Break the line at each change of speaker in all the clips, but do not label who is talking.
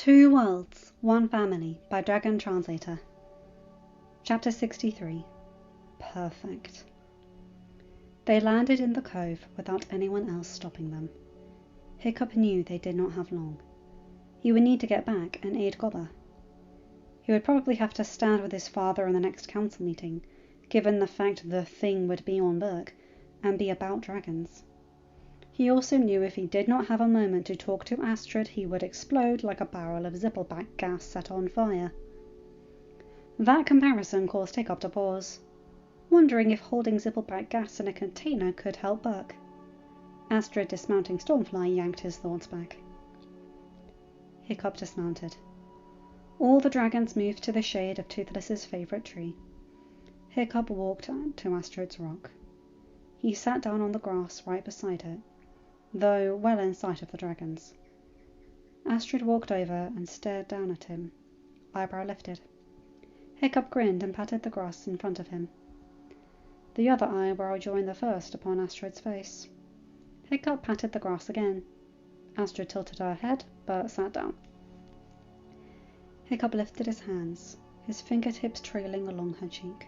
Two Worlds, One Family by Dragon Translator. Chapter 63. Perfect. They landed in the cove without anyone else stopping them. Hiccup knew they did not have long. He would need to get back and aid Gobber. He would probably have to stand with his father in the next council meeting, given the fact the thing would be on Berg and be about dragons. He also knew if he did not have a moment to talk to Astrid, he would explode like a barrel of Zippelback gas set on fire. That comparison caused Hiccup to pause, wondering if holding Zippelback gas in a container could help Berg. Astrid dismounting Stormfly yanked his thoughts back. Hiccup dismounted. All the dragons moved to the shade of Toothless's favourite tree. Hiccup walked to Astrid's rock. He sat down on the grass right beside it, though well in sight of the dragons. Astrid walked over and stared down at him, eyebrow lifted. Hiccup grinned and patted the grass in front of him. The other eyebrow joined the first upon Astrid's face. Hiccup patted the grass again. Astrid tilted her head, but sat down. Hiccup lifted his hands, his fingertips trailing along her cheek.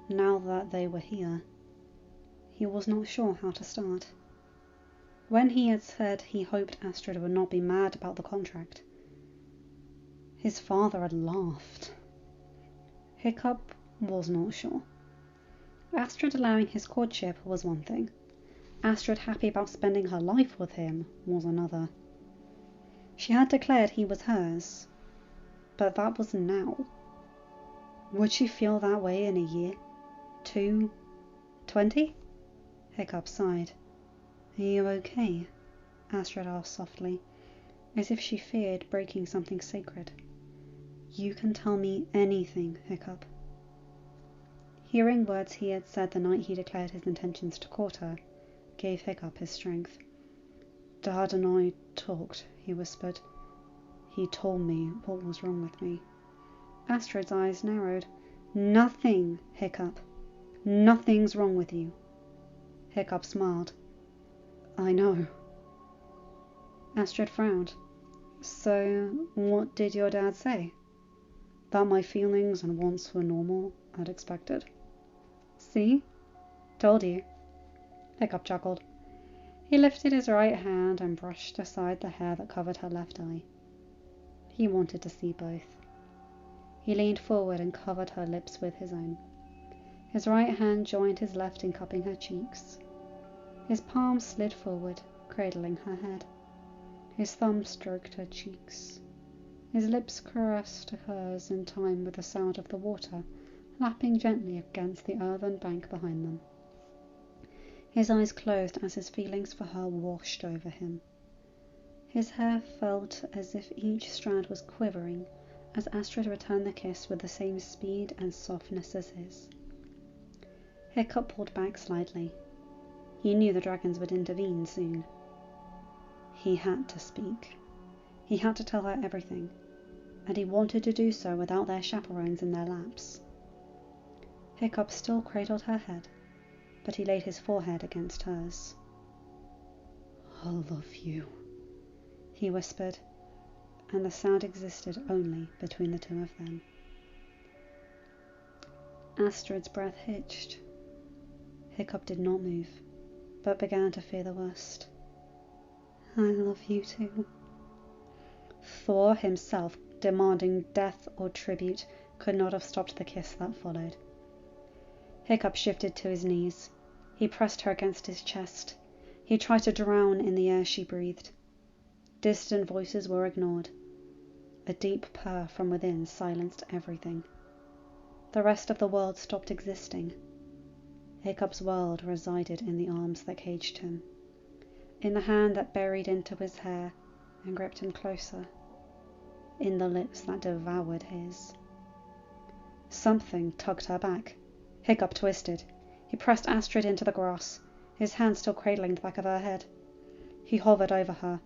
Now that they were here, he was not sure how to start. When he had said he hoped Astrid would not be mad about the contract, his father had laughed. Hiccup was not sure. Astrid allowing his courtship was one thing. Astrid happy about spending her life with him was another. She had declared he was hers, but that was now. Would she feel that way in a year? 2? 20? Hiccup sighed. Are you okay? Astrid asked softly, as if she feared breaking something sacred. You can tell me anything, Hiccup. Hearing words he had said the night he declared his intentions to court her gave Hiccup his strength. Dad and I talked, he whispered. He told me what was wrong with me. Astrid's eyes narrowed. Nothing, Hiccup. Nothing's wrong with you. Hiccup smiled. I know. Astrid frowned. So, what did your dad say? That my feelings and wants were normal, I'd expected. See? Told you. Hiccup chuckled. He lifted his right hand and brushed aside the hair that covered her left eye. He wanted to see both. He leaned forward and covered her lips with his own. His right hand joined his left in cupping her cheeks. His palm slid forward, cradling her head. His thumb stroked her cheeks. His lips caressed hers in time with the sound of the water lapping gently against the earthen bank behind them. His eyes closed as his feelings for her washed over him. His hair felt as if each strand was quivering as Astrid returned the kiss with the same speed and softness as his. Hiccup pulled back slightly. He knew the dragons would intervene soon. He had to speak. He had to tell her everything, and he wanted to do so without their chaperones in their laps. Hiccup still cradled her head, but he laid his forehead against hers. I love you, he whispered, and the sound existed only between the two of them. Astrid's breath hitched. Hiccup did not move, but began to fear the worst. I love you too. Thor himself, demanding death or tribute, could not have stopped the kiss that followed. Hiccup shifted to his knees. He pressed her against his chest. He tried to drown in the air she breathed. Distant voices were ignored. A deep purr from within silenced everything. The rest of the world stopped existing. Hiccup's world resided in the arms that caged him, in the hand that buried into his hair and gripped him closer, in the lips that devoured his. Something tugged her back. Hiccup twisted. He pressed Astrid into the grass, his hand still cradling the back of her head. He hovered over her.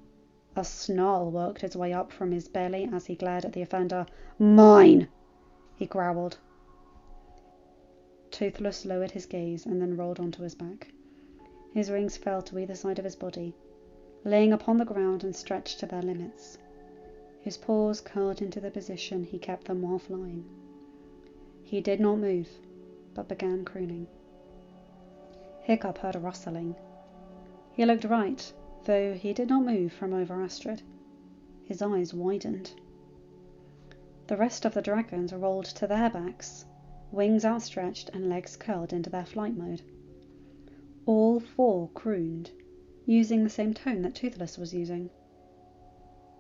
A snarl worked its way up from his belly as he glared at the offender. Mine! He growled. Toothless lowered his gaze and then rolled onto his back. His wings fell to either side of his body, laying upon the ground and stretched to their limits. His paws curled into the position he kept them while flying. He did not move, but began crooning. Hiccup heard a rustling. He looked right, though he did not move from over Astrid. His eyes widened. The rest of the dragons rolled to their backs, wings outstretched and legs curled into their flight mode. All four crooned, using the same tone that Toothless was using.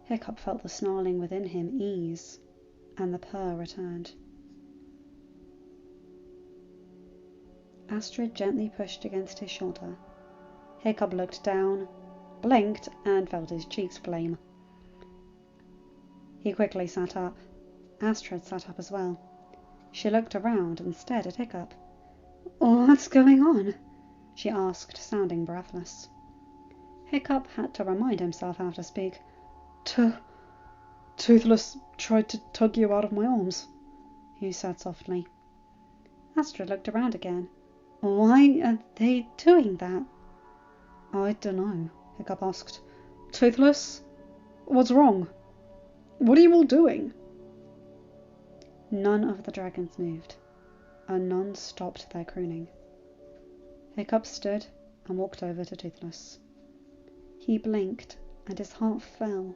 Hiccup felt the snarling within him ease, and the purr returned. Astrid gently pushed against his shoulder. Hiccup looked down, blinked, and felt his cheeks flame. He quickly sat up. Astrid sat up as well. She looked around and stared at Hiccup. "What's going on?" she asked, sounding breathless. Hiccup had to remind himself how to speak. Toothless tried to tug you out of my arms," he said softly. Astrid looked around again. "Why are they doing that?" "I dunno," Hiccup asked. "Toothless? What's wrong? What are you all doing?" None of the dragons moved, and none stopped their crooning. Hiccup stood and walked over to Toothless. He blinked, and his heart fell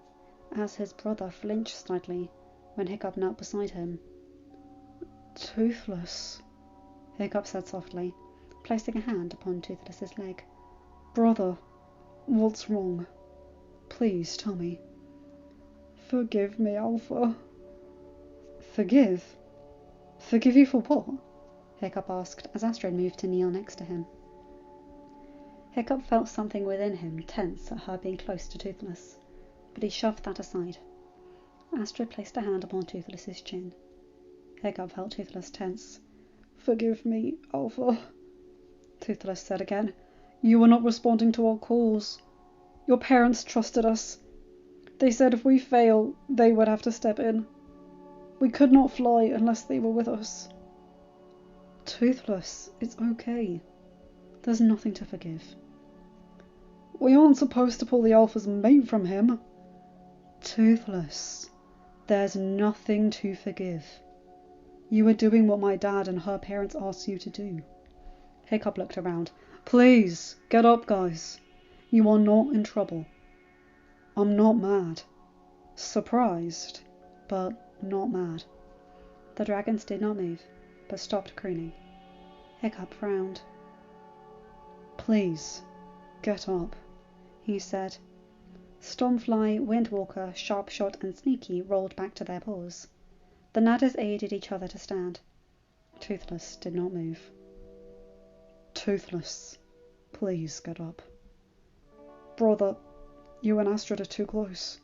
as his brother flinched slightly when Hiccup knelt beside him. "Toothless," Hiccup said softly, placing a hand upon Toothless's leg. "Brother, what's wrong? Please tell me." "Forgive me, Alpha." "Forgive? Forgive you for what?" Hiccup asked as Astrid moved to kneel next to him. Hiccup felt something within him tense at her being close to Toothless, but he shoved that aside. Astrid placed a hand upon Toothless's chin. Hiccup felt Toothless tense. "Forgive me, Alpha," Toothless said again. "You were not responding to our calls. Your parents trusted us. They said if we fail, they would have to step in. We could not fly unless they were with us." "Toothless, it's okay. There's nothing to forgive." "We aren't supposed to pull the Alpha's mate from him." "Toothless, there's nothing to forgive. You were doing what my dad and her parents asked you to do." Hiccup looked around. "Please, get up, guys. You are not in trouble." "I'm not mad. Surprised, but not mad." The dragons did not move, but stopped crooning. Hiccup frowned. "Please, get up," he said. Stormfly, Windwalker, Sharpshot, and Sneaky rolled back to their paws. The Nadders aided each other to stand. Toothless did not move. "Toothless, please get up." "Brother, you and Astrid are too close."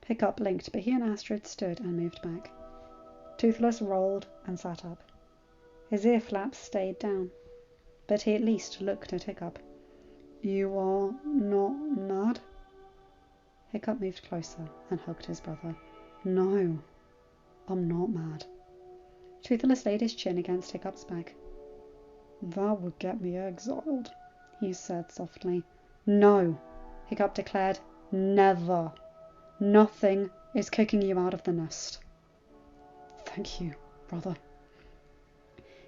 Hiccup blinked, but he and Astrid stood and moved back. Toothless rolled and sat up. His ear flaps stayed down, but he at least looked at Hiccup. "You are not mad?" Hiccup moved closer and hugged his brother. "No, I'm not mad." Toothless laid his chin against Hiccup's back. "That would get me exiled," he said softly. "No," Hiccup declared. "Never. Nothing is kicking you out of the nest." "Thank you, brother."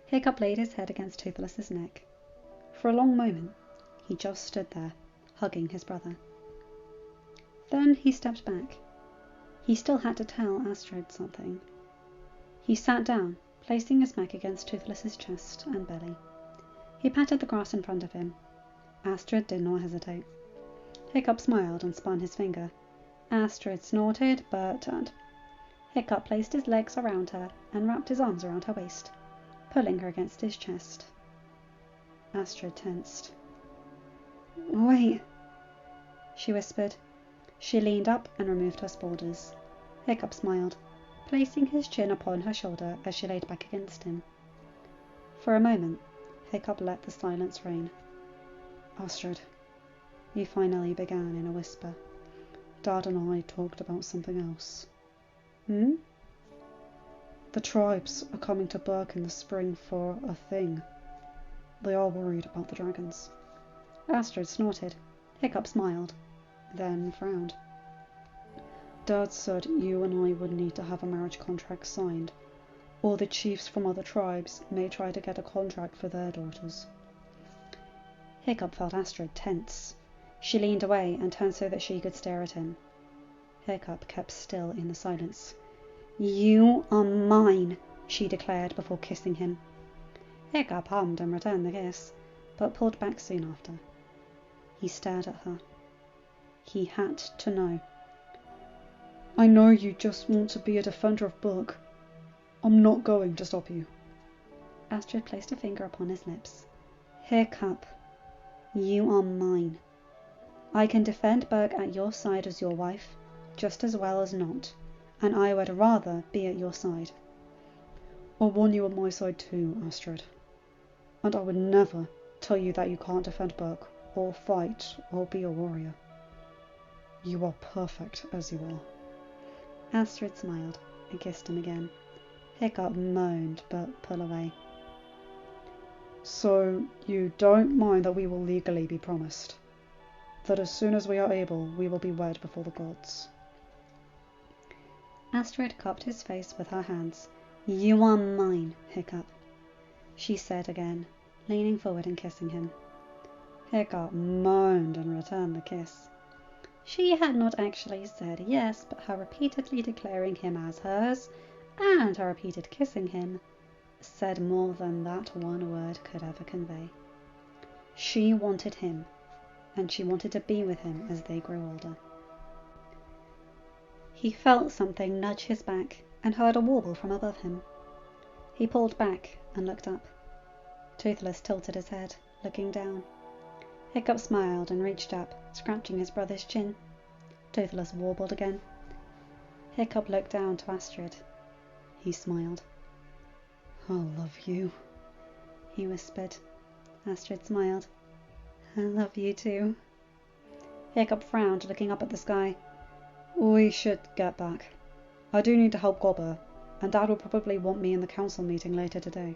Hiccup laid his head against Toothless's neck. For a long moment, he just stood there, hugging his brother. Then he stepped back. He still had to tell Astrid something. He sat down, placing his back against Toothless's chest and belly. He patted the grass in front of him. Astrid did not hesitate. Hiccup smiled and spun his finger. Astrid snorted but turned. Hiccup placed his legs around her and wrapped his arms around her waist, pulling her against his chest. Astrid tensed. "Wait," she whispered. She leaned up and removed her spoilers. Hiccup smiled, placing his chin upon her shoulder as she laid back against him. For a moment, Hiccup let the silence reign. "Astrid," he finally began in a whisper. "Dad and I talked about something else." "Hmm?" "The tribes are coming to Burke in the spring for a thing. They are worried about the dragons." Astrid snorted. Hiccup smiled, then frowned. Dad said you and I would need to have a marriage contract signed, or the chiefs from other tribes may try to get a contract for their daughters. Hiccup felt Astrid tense. She leaned away and turned so that she could stare at him. Hiccup kept still in the silence. You are mine, she declared before kissing him. Hiccup hummed and returned the kiss, but pulled back soon after. He stared at her. He had to know. I know you just want to be a defender of Book. I'm not going to stop you. Astrid placed a finger upon his lips. Hiccup, you are mine. I can defend Burke at your side as your wife, just as well as not, and I would rather be at your side. I want you at my side too, Astrid. And I would never tell you that you can't defend Burke, or fight, or be a warrior. You are perfect as you are. Astrid smiled and kissed him again. Hiccup moaned, but pulled away. So you don't mind that we will legally be promised? That as soon as we are able, we will be wed before the gods? Astrid cupped his face with her hands. You are mine, Hiccup, she said again, leaning forward and kissing him. Hiccup moaned and returned the kiss. She had not actually said yes, but her repeatedly declaring him as hers, and her repeated kissing him, said more than that one word could ever convey. She wanted him, and she wanted to be with him as they grew older. He felt something nudge his back and heard a warble from above him. He pulled back and looked up. Toothless tilted his head, looking down. Hiccup smiled and reached up, scratching his brother's chin. Toothless warbled again. Hiccup looked down to Astrid. He smiled. I love you, he whispered. Astrid smiled. I love you too. Hiccup frowned, looking up at the sky. We should get back. I do need to help Gobber, and Dad will probably want me in the council meeting later today.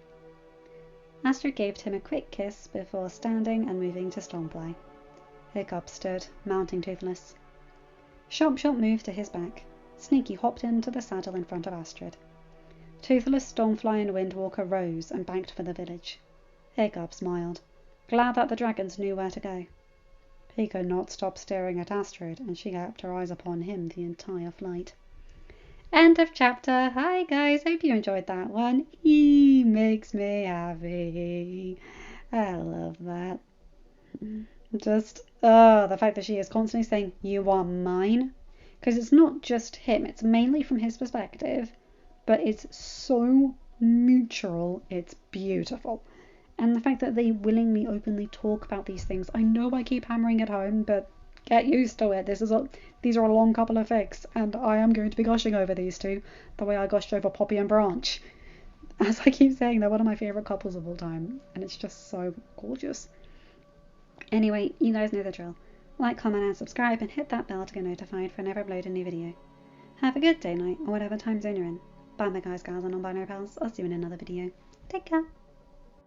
Astrid gave him a quick kiss before standing and moving to Stormfly. Hiccup stood, mounting Toothless. Shop moved to his back. Sneaky hopped into the saddle in front of Astrid. Toothless, Stormfly and Windwalker rose and banked for the village. Hiccup smiled, glad that the dragons knew where to go. He could not stop staring at Astrid, and she kept her eyes upon him the entire flight. End of chapter. Hi guys, hope you enjoyed that one. He makes me happy. I love that. Just, the fact that she is constantly saying, you are mine. Because it's not just him, it's mainly from his perspective. But it's so mutual, it's beautiful. And the fact that they willingly, openly talk about these things. I know I keep hammering it home, but get used to it. These are a long couple of fics, and I am going to be gushing over these two, the way I gushed over Poppy and Branch. As I keep saying, they're one of my favourite couples of all time, and it's just so gorgeous. Anyway, you guys know the drill. Like, comment and subscribe, and hit that bell to get notified whenever I upload a new video. Have a good day, night, or whatever time zone you're in. Bye my guys, gals, and non-binary pals. I'll see you in another video. Take care.